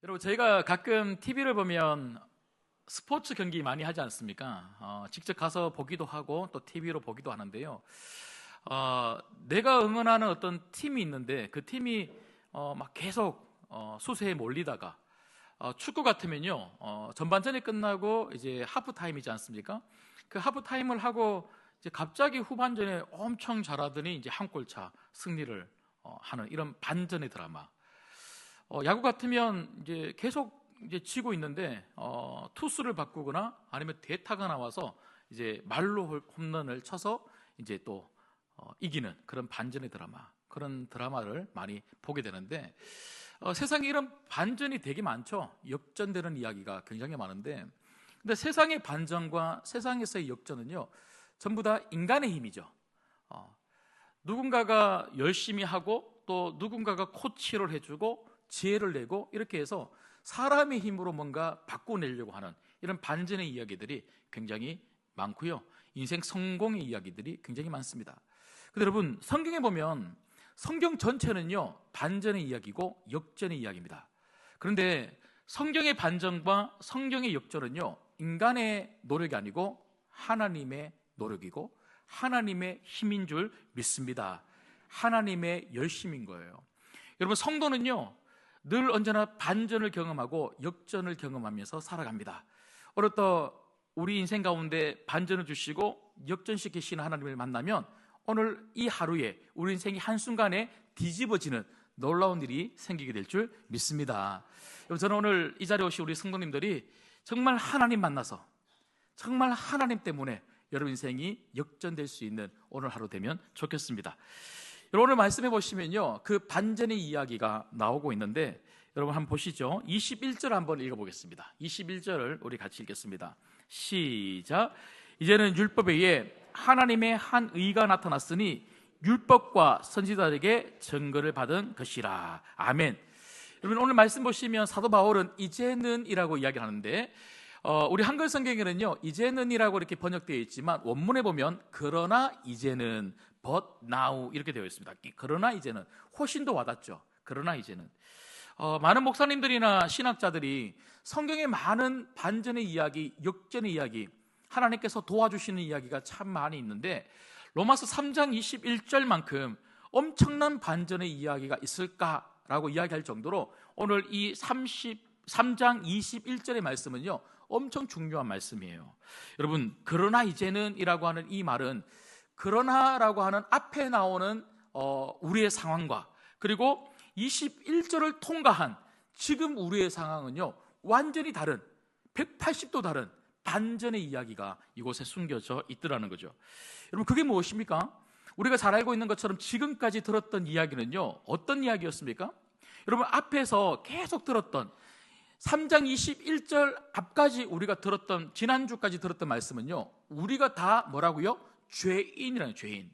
여러분, 저희가 가끔 TV를 보면 스포츠 경기 많이 하지 않습니까? 직접 가서 보기도 하고 또 TV로 보기도 하는데요. 내가 응원하는 어떤 팀이 있는데 그 팀이 막 계속 수세에 몰리다가 축구 같으면요, 전반전이 끝나고 이제 하프 타임이지 않습니까? 그 하프 타임을 하고 이제 갑자기 후반전에 엄청 잘하더니 이제 한 골 차 승리를 하는 이런 반전의 드라마. 야구 같으면 이제 계속 이제 지고 있는데 투수를 바꾸거나 아니면 대타가 나와서 이제 말로 홈런을 쳐서 이제 또 이기는 그런 반전의 드라마, 그런 드라마를 많이 보게 되는데 세상에 이런 반전이 되게 많죠. 역전되는 이야기가 굉장히 많은데, 근데 세상의 반전과 세상에서의 역전은요 전부 다 인간의 힘이죠. 누군가가 열심히 하고 또 누군가가 코치를 해주고 지혜를 내고 이렇게 해서 사람의 힘으로 뭔가 바꿔내려고 하는 이런 반전의 이야기들이 굉장히 많고요. 인생 성공의 이야기들이 굉장히 많습니다. 근데 여러분, 성경에 보면 성경 전체는요 반전의 이야기고 역전의 이야기입니다. 그런데 성경의 반전과 성경의 역전은요 인간의 노력이 아니고 하나님의 노력이고 하나님의 힘인 줄 믿습니다. 하나님의 열심인 거예요. 여러분, 성도는요 늘 언제나 반전을 경험하고 역전을 경험하면서 살아갑니다. 오늘 또 우리 인생 가운데 반전을 주시고 역전시키시는 하나님을 만나면 오늘 이 하루에 우리 인생이 한순간에 뒤집어지는 놀라운 일이 생기게 될 줄 믿습니다. 저는 오늘 이 자리에 오신 우리 성도님들이 정말 하나님 만나서 정말 하나님 때문에 여러분 인생이 역전될 수 있는 오늘 하루 되면 좋겠습니다. 여러분, 오늘 말씀해 보시면요 그 반전의 이야기가 나오고 있는데, 여러분 한번 보시죠. 21절 한번 읽어보겠습니다. 21절을 우리 같이 읽겠습니다. 시작. 이제는 율법에 의해 하나님의 한 의가 나타났으니 율법과 선지자들에게 증거를 받은 것이라. 아멘. 여러분, 오늘 말씀 보시면 사도 바울은 이제는 이라고 이야기를 하는데, 우리 한글 성경에는요 이제는 이라고 이렇게 번역되어 있지만 원문에 보면 그러나 이제는 but now 이렇게 되어 있습니다. 그러나 이제는 훨씬 더 와닿죠. 그러나 이제는 많은 목사님들이나 신학자들이 성경의 많은 반전의 이야기, 역전의 이야기, 하나님께서 도와주시는 이야기가 참 많이 있는데 로마서 3장 21절만큼 엄청난 반전의 이야기가 있을까라고 이야기할 정도로 오늘 이 33장 21절의 말씀은요 엄청 중요한 말씀이에요. 여러분, 그러나 이제는 이라고 하는 이 말은 그러나라고 하는 앞에 나오는 우리의 상황과 그리고 21절을 통과한 지금 우리의 상황은요 완전히 다른 180도 다른 반전의 이야기가 이곳에 숨겨져 있더라는 거죠. 여러분, 그게 무엇입니까? 우리가 잘 알고 있는 것처럼 지금까지 들었던 이야기는요 어떤 이야기였습니까? 여러분, 앞에서 계속 들었던 3장 21절 앞까지 우리가 들었던, 지난주까지 들었던 말씀은요 우리가 다 뭐라고요? 죄인이라는, 죄인.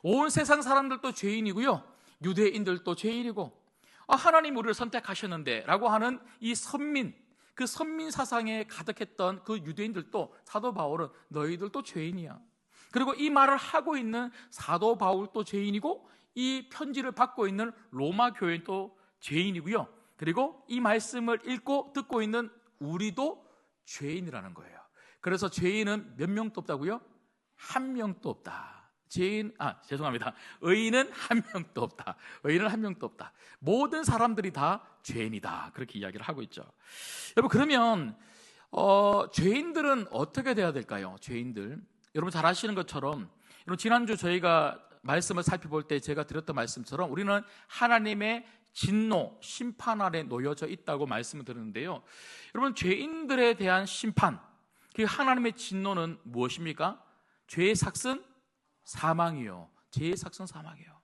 온 세상 사람들도 죄인이고요 유대인들도 죄인이고 하나님 우리를 선택하셨는데 라고 하는 이 선민, 그 선민 사상에 가득했던 그 유대인들도 사도 바울은 너희들도 죄인이야. 그리고 이 말을 하고 있는 사도 바울도 죄인이고 이 편지를 받고 있는 로마 교회도 죄인이고요, 그리고 이 말씀을 읽고 듣고 있는 우리도 죄인이라는 거예요. 그래서 죄인은 몇 명도 없다고요? 한 명도 없다. 의인은 한 명도 없다. 의인은 한 명도 없다. 모든 사람들이 다 죄인이다. 그렇게 이야기를 하고 있죠. 여러분, 그러면 죄인들은 어떻게 돼야 될까요? 죄인들. 여러분 잘 아시는 것처럼, 여러분 지난주 저희가 말씀을 살펴볼 때 제가 드렸던 말씀처럼 우리는 하나님의 진노, 심판 아래 놓여져 있다고 말씀을 드렸는데요. 여러분, 죄인들에 대한 심판, 그 하나님의 진노는 무엇입니까? 죄의 삭은 사망이요. 죄의 삭은 사망이에요.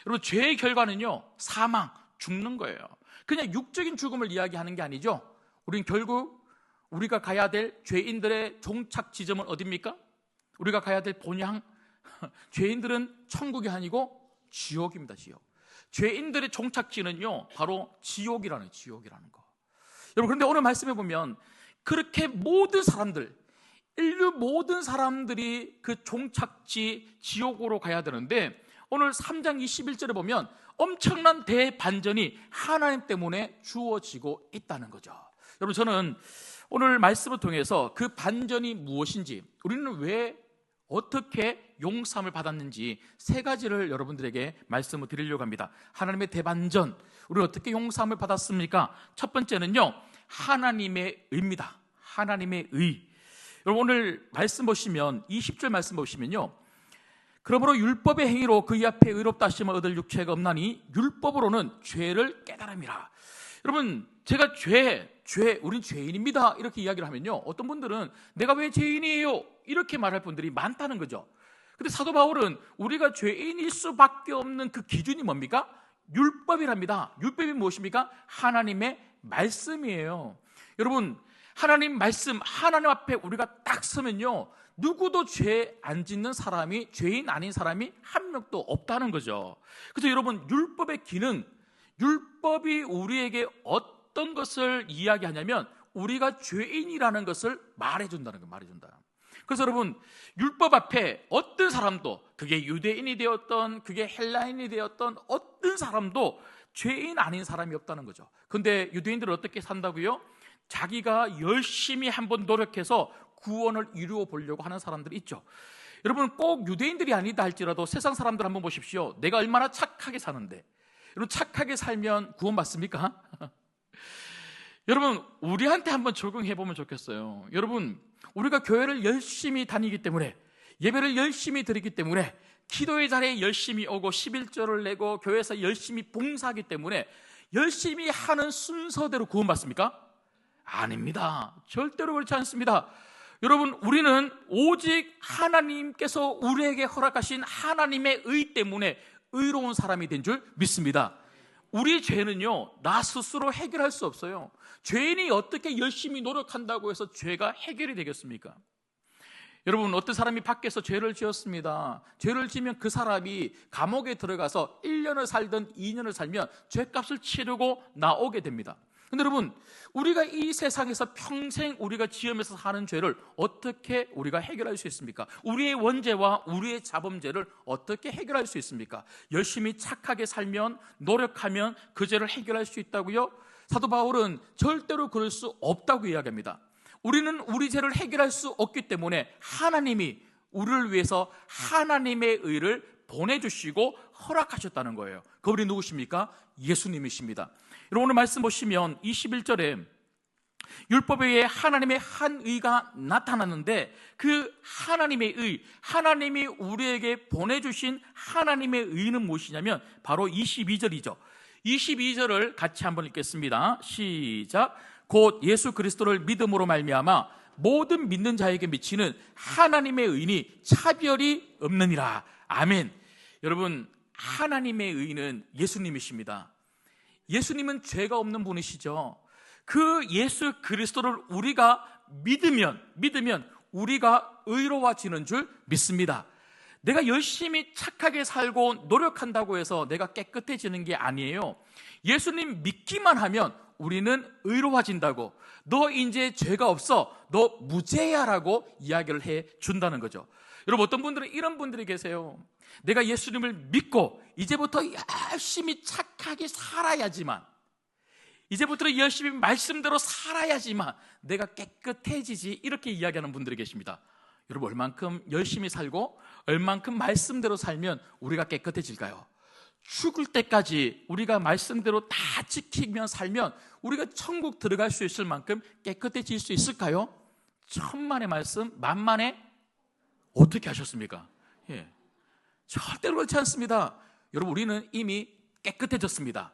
여러분, 죄의 결과는요 사망, 죽는 거예요. 그냥 육적인 죽음을 이야기하는 게 아니죠. 우린 결국 우리가 가야 될 죄인들의 종착 지점은 어디입니까? 우리가 가야 될 본향, 죄인들은 천국이 아니고 지옥입니다. 지옥. 죄인들의 종착지는요 바로 지옥이라는 거. 여러분, 그런데 오늘 말씀해 보면 그렇게 모든 사람들, 인류 모든 사람들이 그 종착지 지옥으로 가야 되는데 오늘 3장 21절에 보면 엄청난 대반전이 하나님 때문에 주어지고 있다는 거죠. 여러분, 저는 오늘 말씀을 통해서 그 반전이 무엇인지, 우리는 왜 어떻게 용서함을 받았는지 세 가지를 여러분들에게 말씀을 드리려고 합니다. 하나님의 대반전, 우리는 어떻게 용서함을 받았습니까? 첫 번째는요, 하나님의 의입니다. 하나님의 의. 여러분, 오늘 말씀 보시면 20절 말씀 보시면요, 그러므로 율법의 행위로 그의 앞에 의롭다 하심을 얻을 육체가 없나니 율법으로는 죄를 깨달음이라. 여러분, 제가 우린 죄인입니다 이렇게 이야기를 하면요, 어떤 분들은 내가 왜 죄인이에요 이렇게 말할 분들이 많다는 거죠. 근데 사도 바울은 우리가 죄인일 수밖에 없는 그 기준이 뭡니까? 율법이랍니다. 율법이 무엇입니까? 하나님의 말씀이에요. 여러분, 하나님 말씀, 하나님 앞에 우리가 딱 서면요, 누구도 죄 안 짓는 사람이, 죄인 아닌 사람이 한 명도 없다는 거죠. 그래서 여러분, 율법의 기능, 율법이 우리에게 어떤 것을 이야기하냐면 우리가 죄인이라는 것을 말해준다는 거예요. 말해준다. 그래서 여러분, 율법 앞에 어떤 사람도, 그게 유대인이 되었던, 그게 헬라인이 되었던 어떤 사람도 죄인 아닌 사람이 없다는 거죠. 근데 유대인들은 어떻게 산다고요? 자기가 열심히 한번 노력해서 구원을 이루어 보려고 하는 사람들이 있죠. 여러분, 꼭 유대인들이 아니다 할지라도 세상 사람들 한번 보십시오. 내가 얼마나 착하게 사는데, 여러분, 착하게 살면 구원받습니까? 여러분, 우리한테 한번 적용해 보면 좋겠어요. 여러분, 우리가 교회를 열심히 다니기 때문에, 예배를 열심히 드리기 때문에, 기도의 자리에 열심히 오고 11조를 내고 교회에서 열심히 봉사하기 때문에 열심히 하는 순서대로 구원받습니까? 아닙니다. 절대로 그렇지 않습니다. 여러분, 우리는 오직 하나님께서 우리에게 허락하신 하나님의 의 때문에 의로운 사람이 된 줄 믿습니다. 우리 죄는요, 나 스스로 해결할 수 없어요. 죄인이 어떻게 열심히 노력한다고 해서 죄가 해결이 되겠습니까? 여러분, 어떤 사람이 밖에서 죄를 지었습니다. 죄를 지면 그 사람이 감옥에 들어가서 1년을 살든 2년을 살면 죄값을 치르고 나오게 됩니다. 근데 여러분, 우리가 이 세상에서 평생 우리가 지으면서 사는 죄를 어떻게 우리가 해결할 수 있습니까? 우리의 원죄와 우리의 자범죄를 어떻게 해결할 수 있습니까? 열심히 착하게 살면, 노력하면 그 죄를 해결할 수 있다고요? 사도 바울은 절대로 그럴 수 없다고 이야기합니다. 우리는 우리 죄를 해결할 수 없기 때문에 하나님이 우리를 위해서 하나님의 의를 보내주시고 허락하셨다는 거예요. 그분이 누구십니까? 예수님이십니다. 여러분, 오늘 말씀 보시면 21절에 율법에 의해 하나님의 한 의가 나타났는데, 그 하나님의 의, 하나님이 우리에게 보내주신 하나님의 의는 무엇이냐면 바로 22절이죠. 22절을 같이 한번 읽겠습니다. 시작. 곧 예수 그리스도를 믿음으로 말미암아 모든 믿는 자에게 미치는 하나님의 의니 차별이 없느니라. 아멘. 여러분, 하나님의 의는 예수님이십니다. 예수님은 죄가 없는 분이시죠. 그 예수 그리스도를 우리가 믿으면 우리가 의로워지는 줄 믿습니다. 내가 열심히 착하게 살고 노력한다고 해서 내가 깨끗해지는 게 아니에요. 예수님 믿기만 하면 우리는 의로워진다고, 너 이제 죄가 없어, 너 무죄야라고 이야기를 해 준다는 거죠. 여러분, 어떤 분들은 이런 분들이 계세요. 내가 예수님을 믿고 이제부터 열심히 착하게 살아야지만, 이제부터 열심히 말씀대로 살아야지만 내가 깨끗해지지, 이렇게 이야기하는 분들이 계십니다. 여러분, 얼만큼 열심히 살고 얼만큼 말씀대로 살면 우리가 깨끗해질까요? 죽을 때까지 우리가 말씀대로 다 지키며 살면 우리가 천국 들어갈 수 있을 만큼 깨끗해질 수 있을까요? 천만의 말씀 만만에 어떻게 하셨습니까? 예, 절대로 그렇지 않습니다. 여러분, 우리는 이미 깨끗해졌습니다.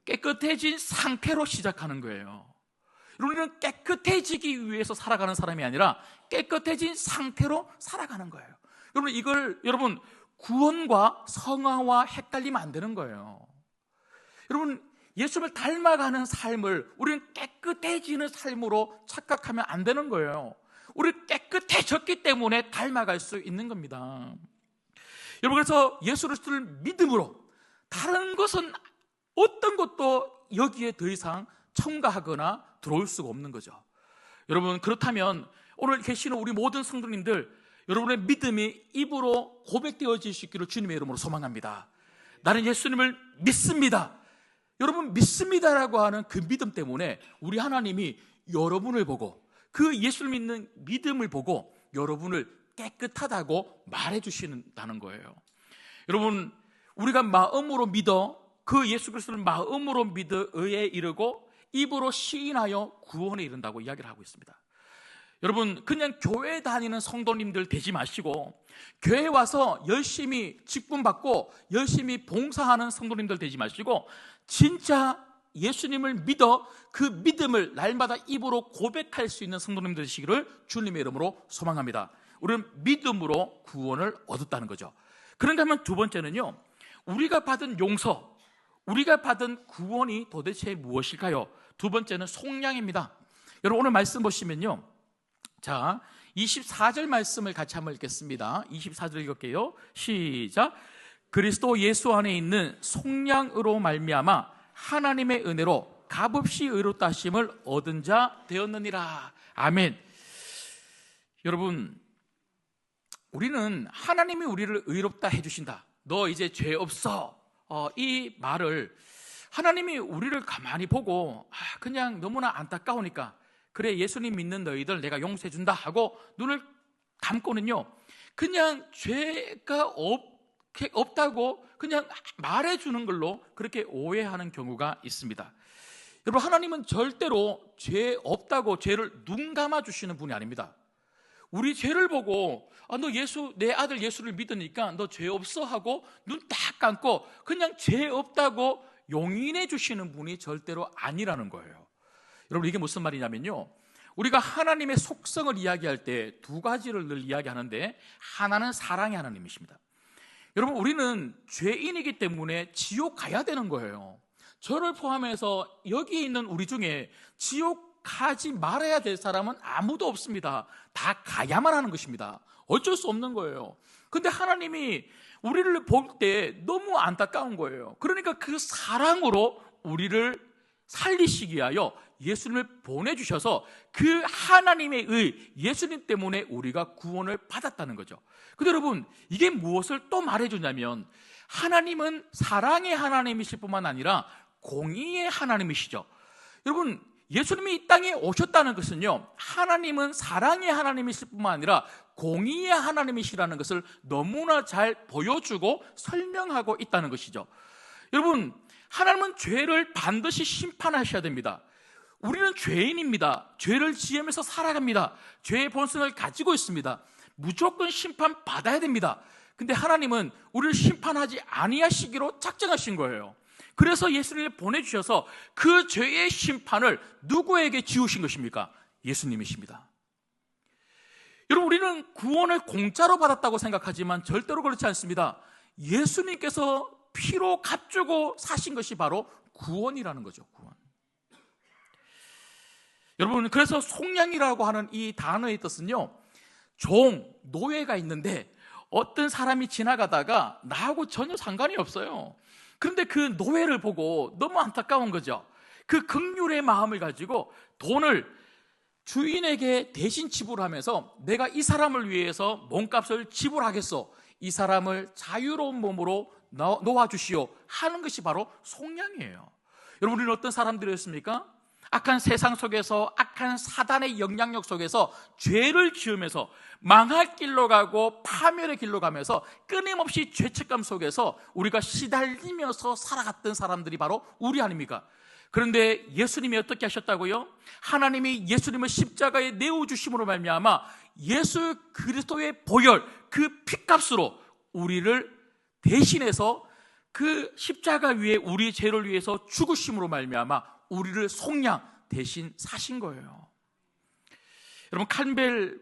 깨끗해진 상태로 시작하는 거예요. 우리는 깨끗해지기 위해서 살아가는 사람이 아니라 깨끗해진 상태로 살아가는 거예요. 여러분, 구원과 성화와 헷갈리면 안 되는 거예요. 여러분, 예수를 닮아가는 삶을 우리는 깨끗해지는 삶으로 착각하면 안 되는 거예요. 우리 깨끗해졌기 때문에 닮아갈 수 있는 겁니다. 여러분, 그래서 예수 그리스도를 믿음으로 다른 것은 어떤 것도 여기에 더 이상 첨가하거나 들어올 수가 없는 거죠. 여러분, 그렇다면 오늘 계시는 우리 모든 성도님들, 여러분의 믿음이 입으로 고백되어질 수 있기를 주님의 이름으로 소망합니다. 나는 예수님을 믿습니다. 여러분, 믿습니다라고 하는 그 믿음 때문에 우리 하나님이 여러분을 보고, 그 예수를 믿는 믿음을 보고 여러분을 깨끗하다고 말해 주신다는 거예요. 여러분, 우리가 마음으로 믿어, 그 예수 그리스도를 마음으로 믿어 의에 이르고 입으로 시인하여 구원에 이른다고 이야기를 하고 있습니다. 여러분, 그냥 교회 다니는 성도님들 되지 마시고, 교회 와서 열심히 직분받고 열심히 봉사하는 성도님들 되지 마시고, 진짜 예수님을 믿어 그 믿음을 날마다 입으로 고백할 수 있는 성도님들 되시기를 주님의 이름으로 소망합니다. 우리는 믿음으로 구원을 얻었다는 거죠. 그런가 하면 두 번째는요, 우리가 받은 용서, 우리가 받은 구원이 도대체 무엇일까요? 두 번째는 속량입니다. 여러분, 오늘 말씀 보시면요, 자, 24절 말씀을 같이 한번 읽겠습니다. 24절 읽을게요. 시작. 그리스도 예수 안에 있는 속량으로 말미암아 하나님의 은혜로 값없이 의롭다 하심을 얻은 자 되었느니라. 아멘. 여러분, 우리는 하나님이 우리를 의롭다 해주신다, 너 이제 죄 없어, 이 말을 하나님이 우리를 가만히 보고 그냥 너무나 안타까우니까 그래 예수님 믿는 너희들 내가 용서해준다 하고 눈을 감고는요, 그냥 죄가 없다고 그냥 말해주는 걸로 그렇게 오해하는 경우가 있습니다. 여러분, 하나님은 절대로 죄 없다고 죄를 눈 감아주시는 분이 아닙니다. 우리 죄를 보고 너 예수, 내 아들 예수를 믿으니까 너 죄 없어 하고 눈 딱 감고 그냥 죄 없다고 용인해 주시는 분이 절대로 아니라는 거예요. 여러분, 이게 무슨 말이냐면요, 우리가 하나님의 속성을 이야기할 때 두 가지를 늘 이야기하는데, 하나는 사랑의 하나님이십니다. 여러분, 우리는 죄인이기 때문에 지옥 가야 되는 거예요. 저를 포함해서 여기 있는 우리 중에 지옥 가지 말아야 될 사람은 아무도 없습니다. 다 가야만 하는 것입니다. 어쩔 수 없는 거예요. 근데 하나님이 우리를 볼 때 너무 안타까운 거예요. 그러니까 그 사랑으로 우리를 살리시기 위하여 예수님을 보내주셔서 그 하나님의 의, 예수님 때문에 우리가 구원을 받았다는 거죠. 근데 여러분, 이게 무엇을 또 말해주냐면, 하나님은 사랑의 하나님이실 뿐만 아니라 공의의 하나님이시죠. 여러분, 예수님이 이 땅에 오셨다는 것은요, 하나님은 사랑의 하나님이실 뿐만 아니라 공의의 하나님이시라는 것을 너무나 잘 보여주고 설명하고 있다는 것이죠. 여러분, 하나님은 죄를 반드시 심판하셔야 됩니다. 우리는 죄인입니다. 죄를 지으면서 살아갑니다. 죄의 본성을 가지고 있습니다. 무조건 심판받아야 됩니다. 근데 하나님은 우리를 심판하지 아니하시기로 작정하신 거예요. 그래서 예수님을 보내주셔서 그 죄의 심판을 누구에게 지우신 것입니까? 예수님이십니다. 여러분, 우리는 구원을 공짜로 받았다고 생각하지만 절대로 그렇지 않습니다. 예수님께서 피로 값주고 사신 것이 바로 구원이라는 거죠. 구원. 여러분, 그래서 속량이라고 하는 이 단어의 뜻은요, 종, 노예가 있는데 어떤 사람이 지나가다가 나하고 전혀 상관이 없어요. 그런데 그 노예를 보고 너무 안타까운 거죠. 그 긍휼의 마음을 가지고 돈을 주인에게 대신 지불하면서 내가 이 사람을 위해서 몸값을 지불하겠소, 이 사람을 자유로운 몸으로 놓아주시오 하는 것이 바로 속량이에요. 여러분, 우리는 어떤 사람들이었습니까? 악한 세상 속에서, 악한 사단의 영향력 속에서 죄를 지으면서 망할 길로 가고 파멸의 길로 가면서 끊임없이 죄책감 속에서 우리가 시달리면서 살아갔던 사람들이 바로 우리 아닙니까? 그런데 예수님이 어떻게 하셨다고요? 하나님이 예수님을 십자가에 내어주심으로 말미암아 예수 그리스도의 보혈, 그 피값으로 우리를 대신해서 그 십자가 위에 우리 죄를 위해서 죽으심으로 말미암아 우리를 속량 대신 사신 거예요. 여러분, 칸벨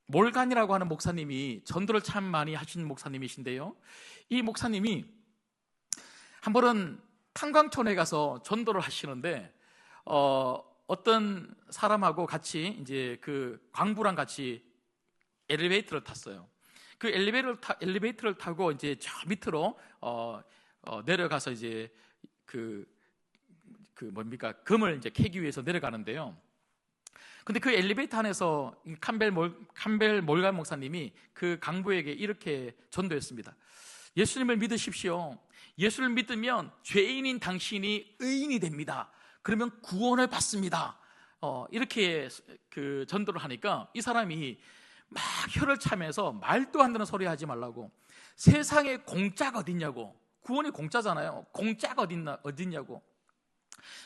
몰간이라고 하는 목사님이 전도를 참 많이 하신 목사님이신데요, 이 목사님이 한 번은 탄광촌에 가서 전도를 하시는데 어떤 사람하고 같이 이제 그 광부랑 같이 엘리베이터를 탔어요. 그 엘리베이터를 타고 이제 저 밑으로 내려가서 이제 금을 이제 캐기 위해서 내려가는데요. 근데 그 엘리베이터 안에서 캄벨 몰간 목사님이 그 강부에게 이렇게 전도했습니다. 예수님을 믿으십시오. 예수를 믿으면 죄인인 당신이 의인이 됩니다. 그러면 구원을 받습니다. 이렇게 그 전도를 하니까 이 사람이 막 혀를 차면서 말도 안 되는 소리 하지 말라고, 세상에 공짜가 어딨냐고, 구원이 공짜잖아요. 공짜가 어딨냐고,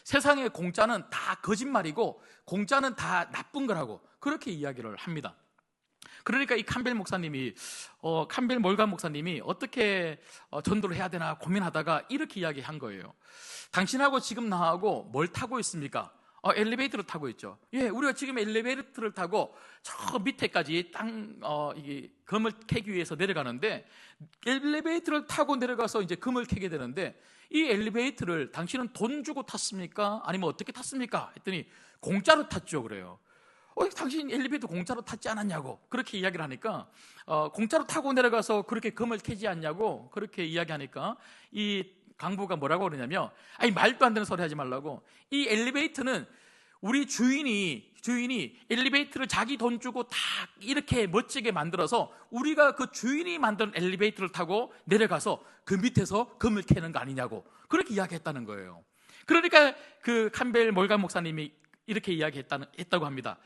세상에 공짜는 다 거짓말이고 공짜는 다 나쁜 거라고, 그렇게 이야기를 합니다. 그러니까 이 캄벨 몰간 목사님이 어떻게 전도를 해야 되나 고민하다가 이렇게 이야기한 거예요. 당신하고 지금 나하고 뭘 타고 있습니까? 엘리베이터를 타고 있죠. 예, 우리가 지금 엘리베이터를 타고 저 밑에까지 이게 금을 캐기 위해서 내려가는데, 엘리베이터를 타고 내려가서 이제 금을 캐게 되는데, 이 엘리베이터를 당신은 돈 주고 탔습니까? 아니면 어떻게 탔습니까? 했더니 공짜로 탔죠. 그래요. 당신 엘리베이터 공짜로 탔지 않았냐고 그렇게 이야기를 하니까, 공짜로 타고 내려가서 그렇게 금을 캐지 않냐고 그렇게 이야기하니까 이 강부가 뭐라고 그러냐면, 아니 말도 안 되는 소리 하지 말라고, 이 엘리베이터는 우리 주인이 엘리베이터를 자기 돈 주고 다 이렇게 멋지게 만들어서 우리가 그 주인이 만든 엘리베이터를 타고 내려가서 그 밑에서 금을 캐는 거 아니냐고 그렇게 이야기했다는 거예요. 그러니까 그 캄벨 몰간 목사님이 이렇게 이야기했다고 합니다.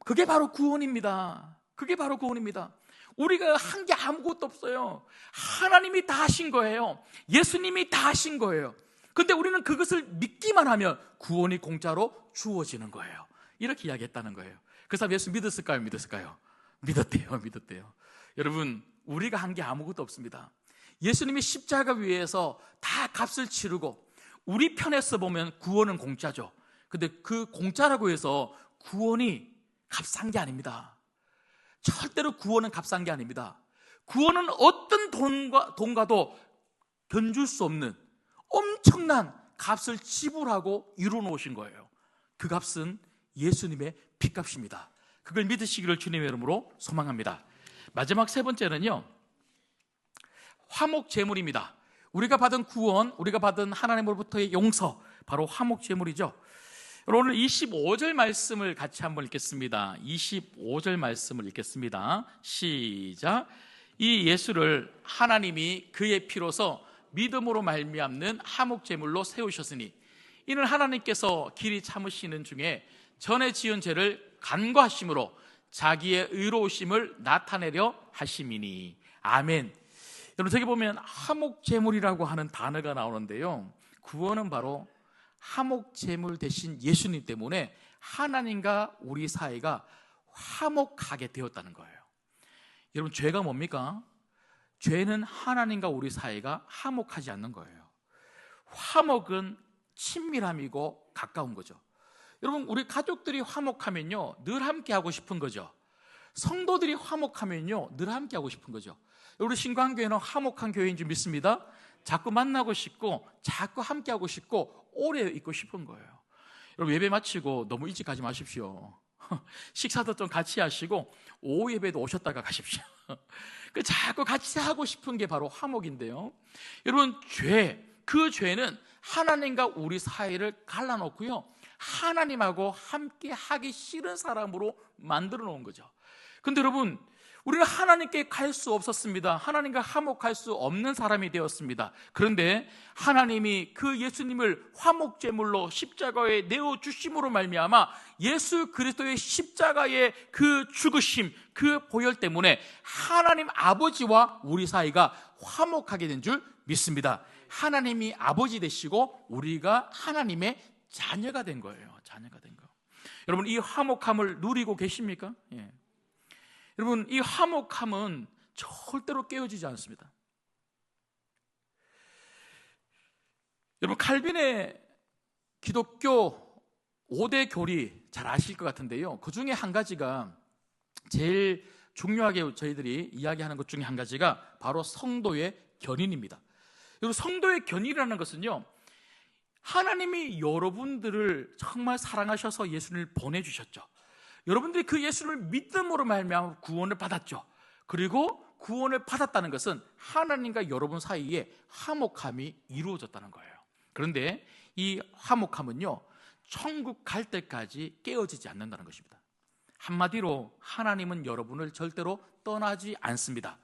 그게 바로 구원입니다. 그게 바로 구원입니다. 우리가 한 게 아무것도 없어요. 하나님이 다 하신 거예요. 예수님이 다 하신 거예요. 근데 우리는 그것을 믿기만 하면 구원이 공짜로 주어지는 거예요. 이렇게 이야기했다는 거예요. 그 사람 예수 믿었을까요? 믿었대요. 여러분, 우리가 한 게 아무것도 없습니다. 예수님이 십자가 위에서 다 값을 치르고, 우리 편에서 보면 구원은 공짜죠. 근데 그 공짜라고 해서 구원이 값싼 게 아닙니다. 절대로 구원은 값싼 게 아닙니다. 구원은 어떤 돈과도 견줄 수 없는 엄청난 값을 지불하고 이루어 놓으신 거예요. 그 값은 예수님의 핏값입니다. 그걸 믿으시기를 주님의 이름으로 소망합니다. 마지막 세 번째는요, 화목제물입니다. 우리가 받은 구원, 우리가 받은 하나님으로부터의 용서, 바로 화목제물이죠. 오늘 25절 말씀을 같이 한번 읽겠습니다. 25절 말씀을 읽겠습니다. 시작. 이 예수를 하나님이 그의 피로서 믿음으로 말미암는 화목제물로 세우셨으니, 이는 하나님께서 길이 참으시는 중에 전에 지은 죄를 간과하심으로 자기의 의로우심을 나타내려 하심이니. 아멘. 여러분, 저기 보면 화목제물이라고 하는 단어가 나오는데요, 구원은 바로 화목제물 대신 예수님 때문에 하나님과 우리 사이가 화목하게 되었다는 거예요. 여러분, 죄가 뭡니까? 죄는 하나님과 우리 사이가 화목하지 않는 거예요. 화목은 친밀함이고 가까운 거죠. 여러분, 우리 가족들이 화목하면요, 늘 함께 하고 싶은 거죠. 성도들이 화목하면요, 늘 함께 하고 싶은 거죠. 우리 신광교회는 화목한 교회인 줄 믿습니다. 자꾸 만나고 싶고 자꾸 함께 하고 싶고 오래 있고 싶은 거예요. 여러분, 예배 마치고 너무 일찍 가지 마십시오. 식사도 좀 같이 하시고 오후 예배도 오셨다가 가십시오. 자꾸 같이 하고 싶은 게 바로 화목인데요, 여러분, 그 죄는 하나님과 우리 사이를 갈라놓고요, 하나님하고 함께 하기 싫은 사람으로 만들어 놓은 거죠. 근데 여러분, 우리는 하나님께 갈 수 없었습니다. 하나님과 화목할 수 없는 사람이 되었습니다. 그런데 하나님이 그 예수님을 화목제물로 십자가에 내어주심으로 말미암아 예수 그리스도의 십자가의 그 죽으심, 그 보혈 때문에 하나님 아버지와 우리 사이가 화목하게 된 줄 믿습니다. 하나님이 아버지 되시고 우리가 하나님의 자녀가 된 거예요. 자녀가 된 거. 여러분, 이 화목함을 누리고 계십니까? 예. 여러분, 이 화목함은 절대로 깨어지지 않습니다. 여러분, 칼빈의 기독교 5대 교리 잘 아실 것 같은데요, 그 중에 한 가지가, 제일 중요하게 저희들이 이야기하는 것 중에 한 가지가 바로 성도의 견인입니다. 여러분, 성도의 견인이라는 것은요, 하나님이 여러분들을 정말 사랑하셔서 예수님을 보내주셨죠. 여러분들이 그 예수를 믿음으로 말미암아 구원을 받았죠. 그리고 구원을 받았다는 것은 하나님과 여러분 사이에 화목함이 이루어졌다는 거예요. 그런데 이 화목함은요, 천국 갈 때까지 깨어지지 않는다는 것입니다. 한마디로 하나님은 여러분을 절대로 떠나지 않습니다.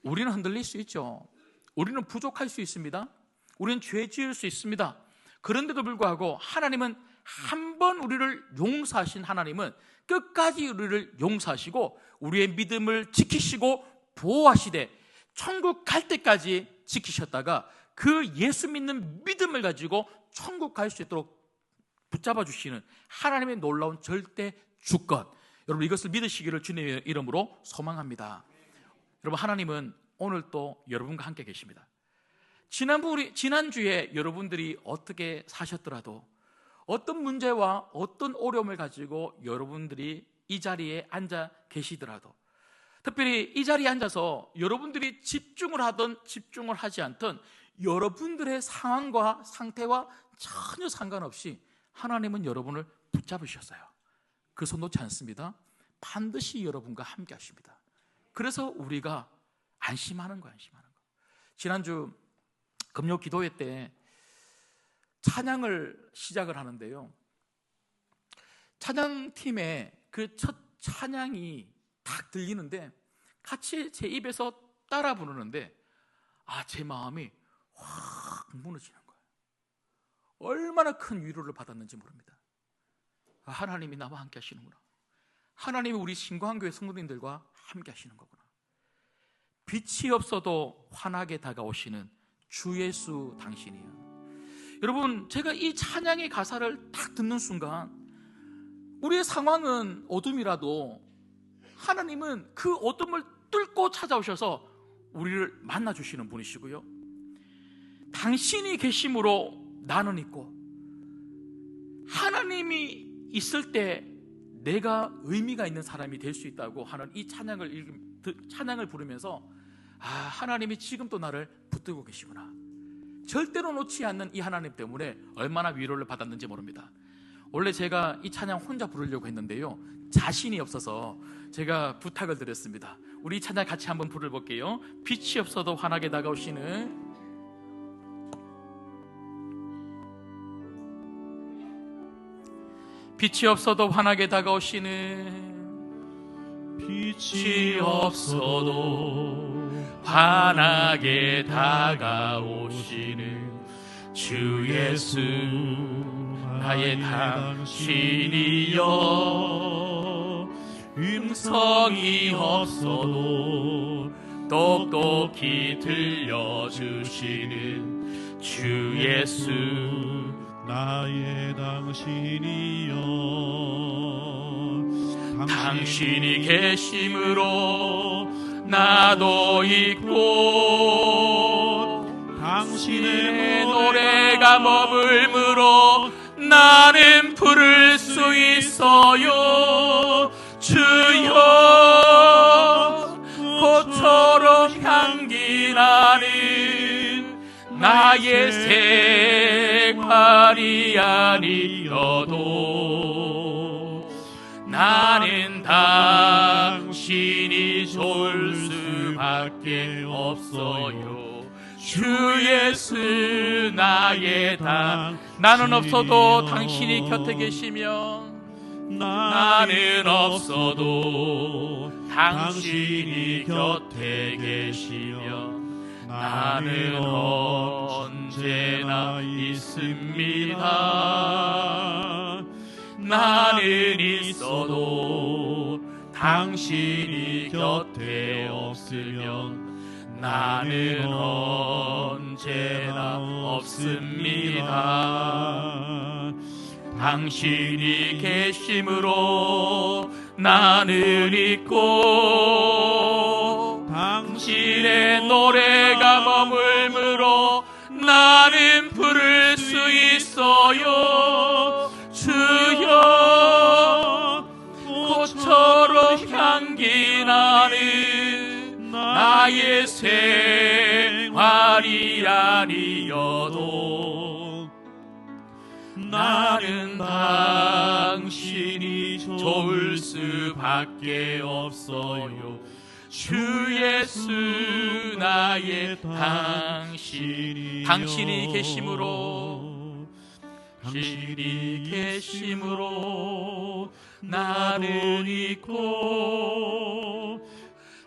우리는 흔들릴 수 있죠. 우리는 부족할 수 있습니다. 우리는 죄 지을 수 있습니다. 그런데도 불구하고 하나님은 한 번 우리를 용서하신 하나님은 끝까지 우리를 용서하시고 우리의 믿음을 지키시고 보호하시되 천국 갈 때까지 지키셨다가 그 예수 믿는 믿음을 가지고 천국 갈 수 있도록 붙잡아 주시는 하나님의 놀라운 절대 주권, 여러분 이것을 믿으시기를 주님의 이름으로 소망합니다. 여러분, 하나님은 오늘 또 여러분과 함께 계십니다. 지난주에 여러분들이 어떻게 사셨더라도, 어떤 문제와 어떤 어려움을 가지고 여러분들이 이 자리에 앉아 계시더라도, 특별히 이 자리에 앉아서 여러분들이 집중을 하든 집중을 하지 않든 여러분들의 상황과 상태와 전혀 상관없이 하나님은 여러분을 붙잡으셨어요. 그 손 놓지 않습니다. 반드시 여러분과 함께 하십니다. 그래서 우리가 안심하는 거예요. 지난주 금요 기도회 때 찬양을 시작을 하는데요, 찬양팀의 그 첫 찬양이 딱 들리는데 같이 제 입에서 따라 부르는데 제 마음이 확 무너지는 거예요. 얼마나 큰 위로를 받았는지 모릅니다. 하나님이 나와 함께 하시는구나. 하나님이 우리 신광교회 성도님들과 함께 하시는 거구나. 빛이 없어도 환하게 다가오시는 주 예수 당신이야. 여러분, 제가 이 찬양의 가사를 딱 듣는 순간 우리의 상황은 어둠이라도 하나님은 그 어둠을 뚫고 찾아오셔서 우리를 만나주시는 분이시고요, 당신이 계심으로 나는 있고 하나님이 있을 때 내가 의미가 있는 사람이 될 수 있다고 하는 이 찬양을 부르면서 하나님이 지금 또 나를 붙들고 계시구나. 절대로 놓지 않는 이 하나님 때문에 얼마나 위로를 받았는지 모릅니다. 원래 제가 이 찬양 혼자 부르려고 했는데요, 자신이 없어서 제가 부탁을 드렸습니다. 우리 이 찬양 같이 한번 부르볼게요. 빛이 없어도 환하게 다가오시는, 빛이 없어도 환하게 다가오시는, 빛이 없어도 환하게 다가오시는 주 예수 나의 당신이여, 음성이 없어도 똑똑히 들려주시는 주 예수 나의 당신이여, 당신이 계심으로 나도 있고 당신의 노래가 머물므로 나는 부를 수 있어요. 주여, 꽃처럼 향기 나는 나의 생활이 아니어도 나는 당신이 좋을 수밖에 없어요. 주 예수 나의 나는 없어도 당신이 곁에 계시며, 나는 없어도 당신이 곁에 계시며, 나는 언제나 있습니다. 나는 있어도 당신이 곁에 없으면 나는 언제나 없습니다. 당신이 계심으로 나는 있고 당신의 노래가 머물므로 나는 부를 수 있어요. 주여, 꽃처럼 향기 나는 나의 생활이 아니어도 나는 당신이 좋을 수밖에 없어요. 주 예수 나의 당신이 계심으로 당신이 계심으로 나는 있고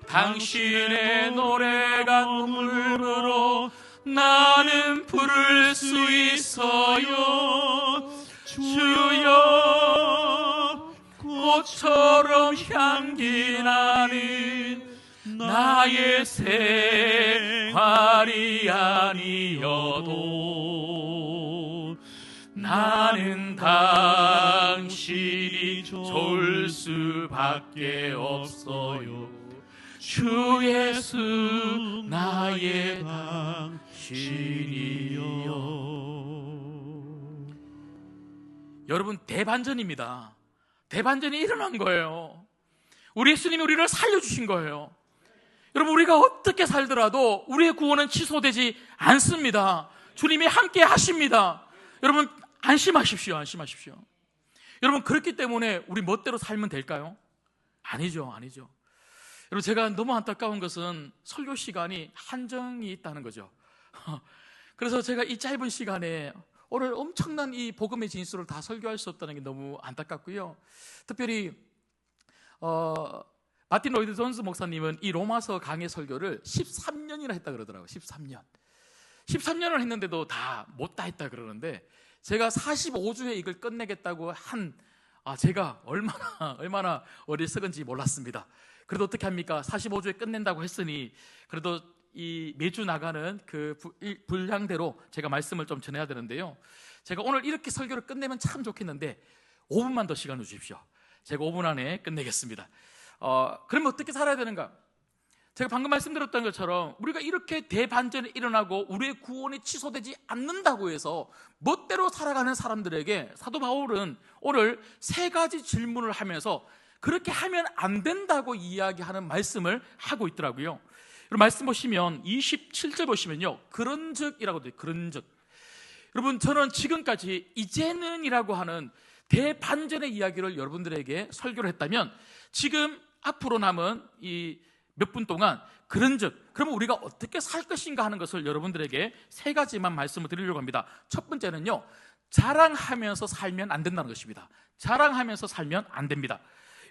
당신의 노래가 눈물로 나는 부를 수 있어요. 주여 꽃처럼 향기 나는 나의 생활이 아니어도 나는 당신이 좋을 수밖에 없어요. 주 예수 나의 당신이요. 여러분, 대반전입니다. 대반전이 일어난 거예요. 우리 예수님이 우리를 살려주신 거예요. 여러분, 우리가 어떻게 살더라도 우리의 구원은 취소되지 않습니다. 주님이 함께 하십니다. 여러분, 안심하십시오. 안심하십시오. 여러분, 그렇기 때문에 우리 멋대로 살면 될까요? 아니죠. 아니죠. 여러분, 제가 너무 안타까운 것은 설교 시간이 한정이 있다는 거죠. 그래서 제가 이 짧은 시간에 오늘 엄청난 이 복음의 진수를 다 설교할 수 없다는 게 너무 안타깝고요. 특별히 마틴 로이드 존스 목사님은 이 로마서 강해 설교를 13년이나 했다 그러더라고요. 13년을 했는데도 다 못 다 했다 그러는데, 제가 45주에 이걸 끝내겠다고 제가 얼마나 어리석은지 몰랐습니다. 그래도 어떻게 합니까? 45주에 끝낸다고 했으니 그래도 이 매주 나가는 그 분량대로 제가 말씀을 좀 전해야 되는데요. 제가 오늘 이렇게 설교를 끝내면 참 좋겠는데 5분만 더 시간을 주십시오. 제가 5분 안에 끝내겠습니다. 그러면 어떻게 살아야 되는가? 제가 방금 말씀드렸던 것처럼 우리가 이렇게 대반전이 일어나고 우리의 구원이 취소되지 않는다고 해서 멋대로 살아가는 사람들에게 사도 바울은 오늘 3가지 질문을 하면서 그렇게 하면 안 된다고 이야기하는 말씀을 하고 있더라고요. 여러분, 말씀 보시면 27절 보시면요, 그런즉이라고 돼요. 그런즉. 여러분, 저는 지금까지 이제는이라고 하는 대반전의 이야기를 여러분들에게 설교를 했다면, 지금 앞으로 남은 이 몇 분 동안 그런즉, 그러면 우리가 어떻게 살 것인가 하는 것을 여러분들에게 3가지만 말씀을 드리려고 합니다. 첫 번째는요, 자랑하면서 살면 안 된다는 것입니다. 자랑하면서 살면 안 됩니다.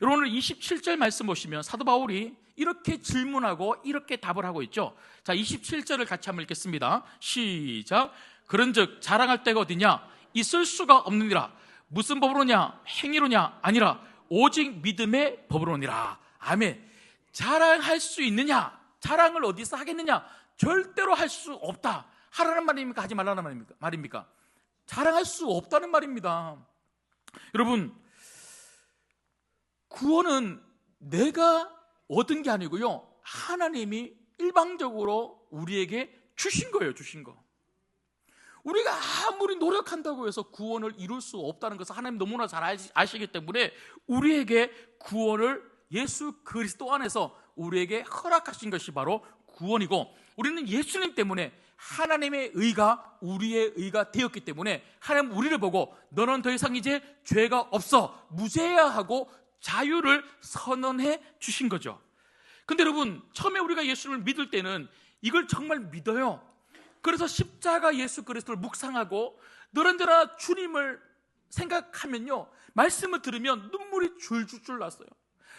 여러분, 오늘 27절 말씀 보시면 사도 바울이 이렇게 질문하고 이렇게 답을 하고 있죠. 자, 27절을 같이 한번 읽겠습니다. 시작. 그런즉 자랑할 데가 어디냐? 있을 수가 없느니라. 무슨 법으로냐? 행위로냐? 아니라 오직 믿음의 법으로니라. 아멘. 자랑할 수 있느냐? 자랑을 어디서 하겠느냐? 절대로 할 수 없다. 하라는 말입니까? 하지 말라는 말입니까? 자랑할 수 없다는 말입니다. 여러분, 구원은 내가 얻은 게 아니고요, 하나님이 일방적으로 우리에게 주신 거예요. 주신 거. 우리가 아무리 노력한다고 해서 구원을 이룰 수 없다는 것을 하나님 너무나 잘 아시기 때문에 우리에게 구원을 예수 그리스도 안에서 우리에게 허락하신 것이 바로 구원이고, 우리는 예수님 때문에 하나님의 의가 우리의 의가 되었기 때문에 하나님 우리를 보고 너는 더 이상 이제 죄가 없어, 무죄야 하고 자유를 선언해 주신 거죠. 근데 여러분, 처음에 우리가 예수를 믿을 때는 이걸 정말 믿어요. 그래서 십자가 예수 그리스도를 묵상하고 너런저런 주님을 생각하면요, 말씀을 들으면 눈물이 줄줄줄 났어요.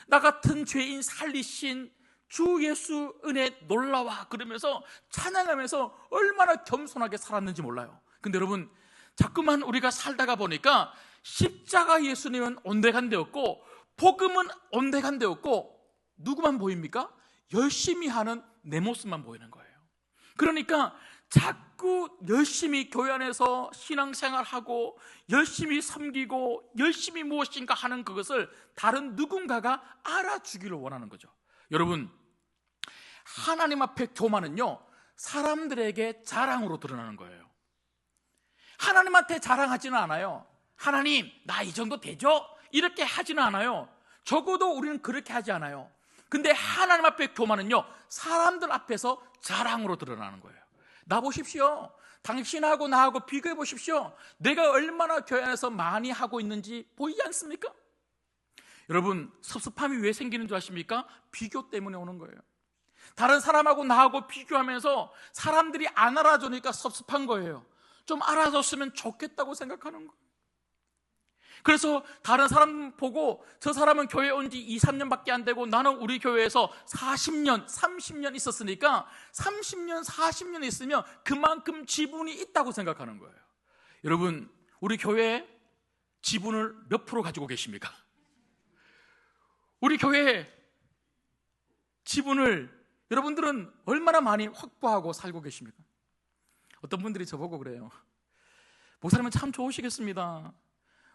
나 같은 죄인 살리신 주 예수 은혜 놀라와, 그러면서 찬양하면서 얼마나 겸손하게 살았는지 몰라요. 근데 여러분, 자꾸만 우리가 살다가 보니까 십자가 예수님은 온데간데없고 복음은 온데간데없고 누구만 보입니까? 열심히 하는 내 모습만 보이는 거예요. 그러니까 자꾸 열심히 교회 안에서 신앙생활하고 열심히 섬기고 열심히 무엇인가 하는 그것을 다른 누군가가 알아주기를 원하는 거죠. 여러분, 하나님 앞에 교만은요, 사람들에게 자랑으로 드러나는 거예요. 하나님한테 자랑하지는 않아요. 하나님, 나 이 정도 되죠? 이렇게 하지는 않아요. 적어도 우리는 그렇게 하지 않아요. 근데 하나님 앞에 교만은요, 사람들 앞에서 자랑으로 드러나는 거예요. 나 보십시오. 당신하고 나하고 비교해 보십시오. 내가 얼마나 교회 안에서 많이 하고 있는지 보이지 않습니까? 여러분, 섭섭함이 왜 생기는 줄 아십니까? 비교 때문에 오는 거예요. 다른 사람하고 나하고 비교하면서 사람들이 안 알아주니까 섭섭한 거예요. 좀 알아줬으면 좋겠다고 생각하는 거예요. 그래서 다른 사람 보고 저 사람은 교회 온 지 2, 3년밖에 안 되고 나는 우리 교회에서 40년, 30년 있었으니까 30년, 40년 있으면 그만큼 지분이 있다고 생각하는 거예요. 여러분, 우리 교회 지분을 몇 프로 가지고 계십니까? 우리 교회 지분을 여러분들은 얼마나 많이 확보하고 살고 계십니까? 어떤 분들이 저보고 그래요. 목사님은 참 좋으시겠습니다.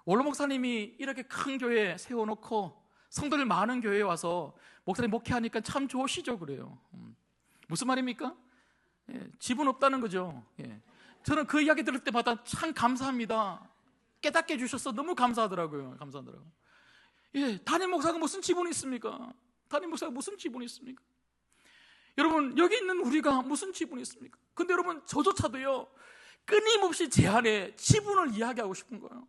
원로 목사님이 이렇게 큰 교회 세워놓고 성도들 많은 교회에 와서 목사님 목회하니까 참 좋으시죠? 그래요. 무슨 말입니까? 예, 지분 없다는 거죠. 예. 저는 그 이야기 들을 때마다 참 감사합니다. 깨닫게 해주셔서 너무 감사하더라고요. 예, 담임 목사가 무슨 지분이 있습니까? 담임 목사가 무슨 지분이 있습니까? 여러분, 여기 있는 우리가 무슨 지분이 있습니까? 근데 여러분, 저조차도요, 끊임없이 제 안에 지분을 이야기하고 싶은 거예요.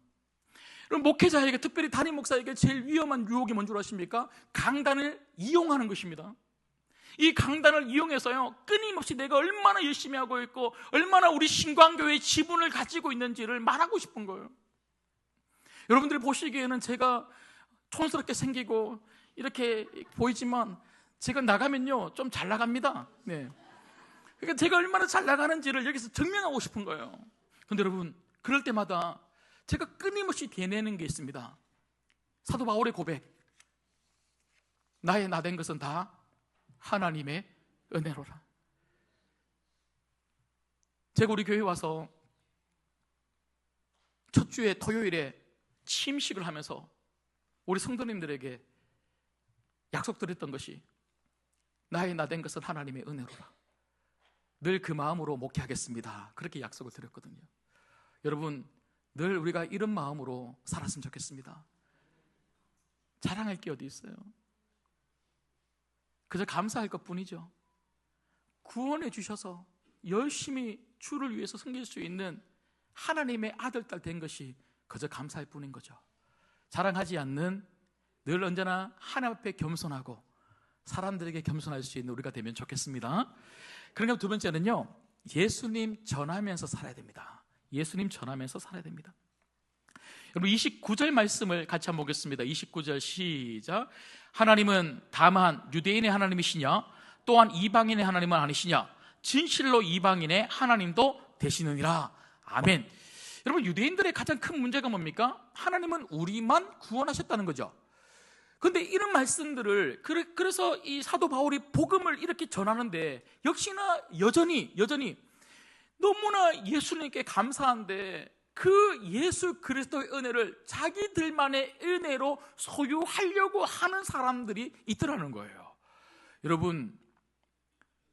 여러분, 목회자에게, 특별히 담임 목사에게 제일 위험한 유혹이 뭔 줄 아십니까? 강단을 이용하는 것입니다. 이 강단을 이용해서요, 끊임없이 내가 얼마나 열심히 하고 있고 얼마나 우리 신광교회의 지분을 가지고 있는지를 말하고 싶은 거예요. 여러분들이 보시기에는 제가 촌스럽게 생기고 이렇게 보이지만 제가 나가면요 좀 잘 나갑니다. 네. 그러니까 제가 얼마나 잘 나가는지를 여기서 증명하고 싶은 거예요. 그런데 여러분, 그럴 때마다 제가 끊임없이 되뇌는 게 있습니다. 사도 바울의 고백, 나의 나된 것은 다 하나님의 은혜로라. 제가 우리 교회에 와서 첫 주에 토요일에 침식을 하면서 우리 성도님들에게 약속드렸던 것이, 나의 나된 것은 하나님의 은혜로라. 늘 그 마음으로 목회하겠습니다. 그렇게 약속을 드렸거든요. 여러분, 늘 우리가 이런 마음으로 살았으면 좋겠습니다. 자랑할 게 어디 있어요? 그저 감사할 것뿐이죠. 구원해 주셔서 열심히 주를 위해서 섬길 수 있는 하나님의 아들, 딸 된 것이 그저 감사할 뿐인 거죠. 자랑하지 않는, 늘 언제나 하나님 앞에 겸손하고 사람들에게 겸손할 수 있는 우리가 되면 좋겠습니다. 그러니까 두 번째는요, 예수님 전하면서 살아야 됩니다. 예수님 전하면서 살아야 됩니다. 여러분, 29절 말씀을 같이 한번 보겠습니다. 29절 시작. 하나님은 다만 유대인의 하나님이시냐? 또한 이방인의 하나님은 아니시냐? 진실로 이방인의 하나님도 되시느니라. 아멘. 여러분, 유대인들의 가장 큰 문제가 뭡니까? 하나님은 우리만 구원하셨다는 거죠. 그런데 이런 말씀들을, 그래서 이 사도 바울이 복음을 이렇게 전하는데 역시나 여전히 너무나 예수님께 감사한데 그 예수 그리스도의 은혜를 자기들만의 은혜로 소유하려고 하는 사람들이 있더라는 거예요. 여러분,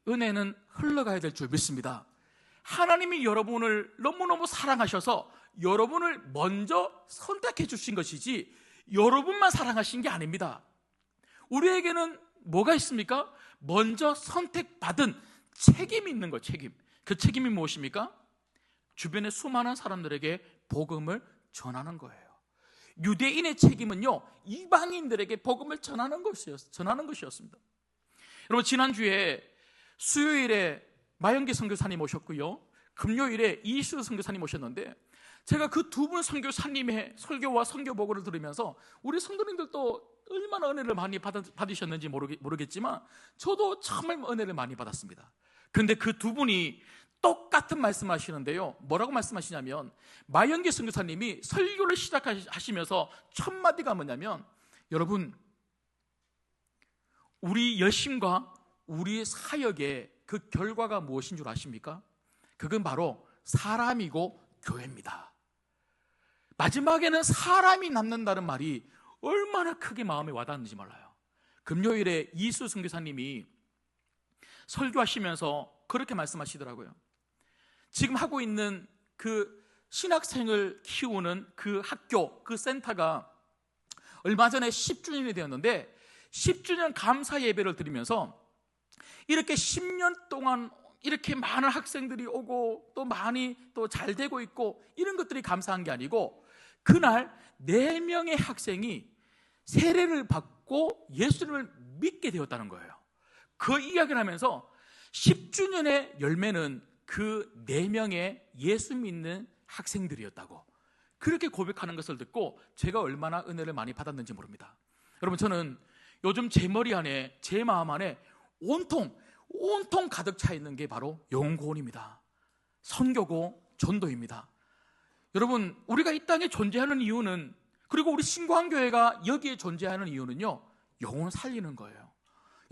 은혜는 흘러가야 될 줄 믿습니다. 하나님이 여러분을 너무너무 사랑하셔서 여러분을 먼저 선택해 주신 것이지 여러분만 사랑하신 게 아닙니다. 우리에게는 뭐가 있습니까? 먼저 선택받은 책임이 있는 거예요. 책임. 그 책임이 무엇입니까? 주변의 수많은 사람들에게 복음을 전하는 거예요. 유대인의 책임은요, 이방인들에게 복음을 전하는 것이었습니다. 여러분, 지난주에 수요일에 마영기 선교사님 오셨고요, 금요일에 이수 선교사님 오셨는데, 제가 그 두 분 선교사님의 설교와 선교 보고를 들으면서 우리 성도님들도 얼마나 은혜를 많이 받으셨는지 모르겠지만 저도 정말 은혜를 많이 받았습니다. 그런데 그 두 분이 똑같은 말씀하시는데요, 뭐라고 말씀하시냐면, 마영기 선교사님이 설교를 시작하시면서 첫 마디가 뭐냐면, 여러분, 우리 열심과 우리 사역의 그 결과가 무엇인 줄 아십니까? 그건 바로 사람이고 교회입니다. 마지막에는 사람이 남는다는 말이 얼마나 크게 마음에 와닿는지 몰라요. 금요일에 이수 선교사님이 설교하시면서 그렇게 말씀하시더라고요. 지금 하고 있는 그 신학생을 키우는 그 학교, 그 센터가 얼마 전에 10주년이 되었는데 10주년 감사 예배를 드리면서 이렇게 10년 동안 이렇게 많은 학생들이 오고 또 많이 또 잘 되고 있고 이런 것들이 감사한 게 아니고, 그날 4명의 학생이 세례를 받고 예수님을 믿게 되었다는 거예요. 그 이야기를 하면서 10주년의 열매는 그 4명의 예수 믿는 학생들이었다고 그렇게 고백하는 것을 듣고 제가 얼마나 은혜를 많이 받았는지 모릅니다. 여러분, 저는 요즘 제 머리 안에, 제 마음 안에 온통 가득 차 있는 게 바로 영혼구원입니다. 선교고 전도입니다. 여러분, 우리가 이 땅에 존재하는 이유는, 그리고 우리 신광교회가 여기에 존재하는 이유는요, 영혼을 살리는 거예요.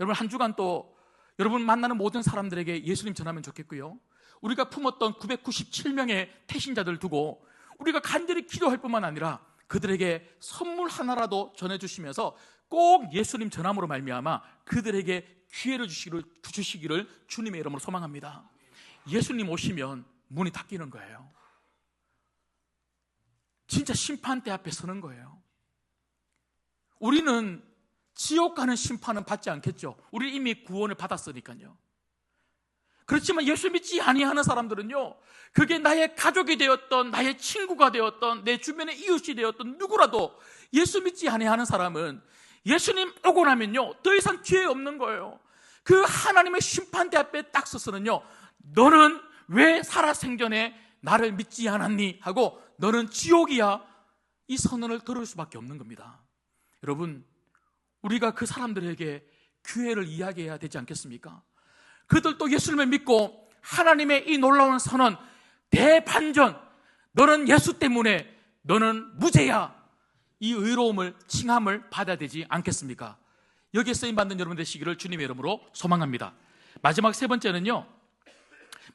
여러분, 한 주간 또 여러분 만나는 모든 사람들에게 예수님 전하면 좋겠고요, 우리가 품었던 997명의 태신자들 두고 우리가 간절히 기도할 뿐만 아니라 그들에게 선물 하나라도 전해주시면서 꼭 예수님 전함으로 말미암아 그들에게 기회를 주시기를 주님의 이름으로 소망합니다. 예수님 오시면 문이 닫히는 거예요. 진짜 심판대 앞에 서는 거예요. 우리는 지옥 가는 심판은 받지 않겠죠. 우리 이미 구원을 받았으니까요. 그렇지만 예수 믿지 아니하는 사람들은요, 그게 나의 가족이 되었던, 나의 친구가 되었던, 내 주변의 이웃이 되었던 누구라도 예수 믿지 아니하는 사람은 예수님 오고 나면요, 더 이상 기회 없는 거예요. 그 하나님의 심판대 앞에 딱 서서는요, 너는 왜 살아생전에 나를 믿지 않았니? 하고 너는 지옥이야, 이 선언을 들을 수밖에 없는 겁니다. 여러분, 우리가 그 사람들에게 기회를 이야기해야 되지 않겠습니까? 그들도 예수님을 믿고 하나님의 이 놀라운 선언, 대반전, 너는 예수 때문에 너는 무죄야, 이 의로움을, 칭함을 받아야 되지 않겠습니까? 여기에 쓰임받는 여러분 되시기를 주님의 이름으로 소망합니다. 마지막 세 번째는요,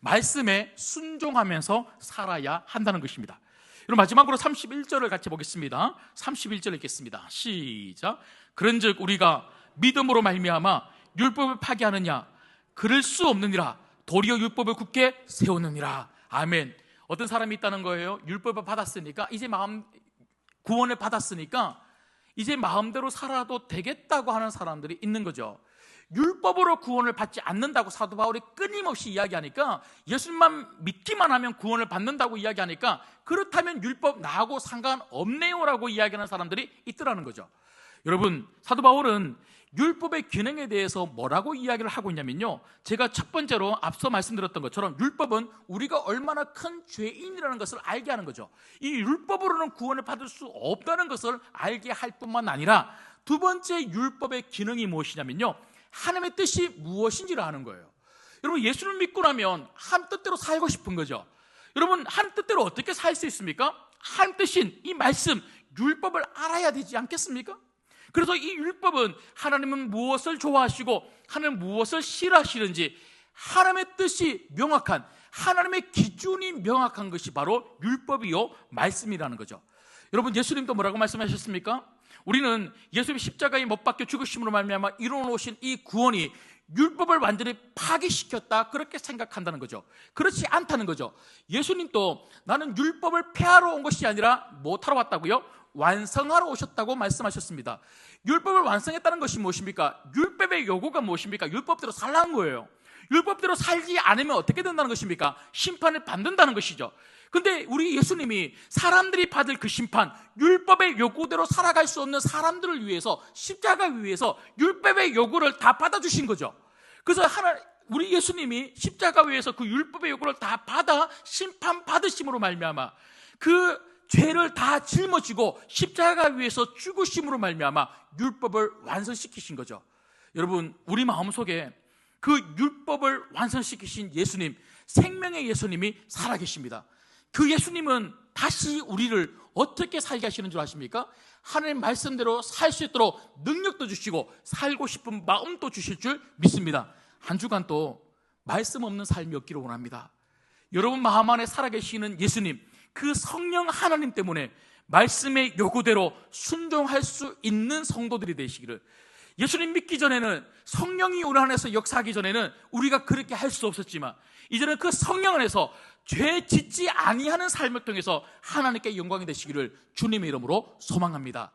말씀에 순종하면서 살아야 한다는 것입니다. 여러분, 마지막으로 31절을 같이 보겠습니다. 31절 읽겠습니다. 시작. 그런즉 우리가 믿음으로 말미암아 율법을 파기하느냐? 그럴 수 없느니라. 도리어 율법을 굳게 세우느니라. 아멘. 어떤 사람이 있다는 거예요. 율법을 받았으니까, 이제 구원을 받았으니까 이제 마음대로 살아도 되겠다고 하는 사람들이 있는 거죠. 율법으로 구원을 받지 않는다고 사도 바울이 끊임없이 이야기하니까, 예수님만 믿기만 하면 구원을 받는다고 이야기하니까, 그렇다면 율법 나하고 상관없네요라고 이야기하는 사람들이 있더라는 거죠. 여러분, 사도 바울은 율법의 기능에 대해서 뭐라고 이야기를 하고 있냐면요, 제가 첫 번째로 앞서 말씀드렸던 것처럼 율법은 우리가 얼마나 큰 죄인이라는 것을 알게 하는 거죠. 이 율법으로는 구원을 받을 수 없다는 것을 알게 할 뿐만 아니라, 두 번째 율법의 기능이 무엇이냐면요, 하나님의 뜻이 무엇인지를 아는 거예요. 여러분, 예수를 믿고 나면 하나님 뜻대로 살고 싶은 거죠. 여러분, 하나님 뜻대로 어떻게 살 수 있습니까? 하나님 뜻인 이 말씀, 율법을 알아야 되지 않겠습니까? 그래서 이 율법은 하나님은 무엇을 좋아하시고 하나님은 무엇을 싫어하시는지 하나님의 뜻이 명확한, 하나님의 기준이 명확한 것이 바로 율법이요, 말씀이라는 거죠. 여러분, 예수님도 뭐라고 말씀하셨습니까? 우리는 예수님이 십자가에 못 박혀 죽으심으로 말미암아 이루어놓으신 이 구원이 율법을 완전히 파기시켰다, 그렇게 생각한다는 거죠. 그렇지 않다는 거죠. 예수님도 나는 율법을 폐하러 온 것이 아니라 못하러 왔다고요? 완성하러 오셨다고 말씀하셨습니다. 율법을 완성했다는 것이 무엇입니까? 율법의 요구가 무엇입니까? 율법대로 살라는 거예요. 율법대로 살지 않으면 어떻게 된다는 것입니까? 심판을 받는다는 것이죠. 근데 우리 예수님이 사람들이 받을 그 심판, 율법의 요구대로 살아갈 수 없는 사람들을 위해서, 십자가 위에서 율법의 요구를 다 받아주신 거죠. 그래서 우리 예수님이 십자가 위에서 그 율법의 요구를 다 받아 심판 받으심으로 말미암아 그 죄를 다 짊어지고 십자가 위에서 죽으심으로 말미암아 율법을 완성시키신 거죠. 여러분, 우리 마음속에 그 율법을 완성시키신 예수님, 생명의 예수님이 살아계십니다. 그 예수님은 다시 우리를 어떻게 살게 하시는 줄 아십니까? 하나님 말씀대로 살 수 있도록 능력도 주시고 살고 싶은 마음도 주실 줄 믿습니다. 한 주간 또 말씀 없는 삶이 없기를 원합니다. 여러분 마음 안에 살아계시는 예수님, 그 성령 하나님 때문에 말씀의 요구대로 순종할 수 있는 성도들이 되시기를. 예수님 믿기 전에는, 성령이 우리 안에서 역사하기 전에는 우리가 그렇게 할 수 없었지만, 이제는 그 성령 안에서 죄 짓지 아니하는 삶을 통해서 하나님께 영광이 되시기를 주님의 이름으로 소망합니다.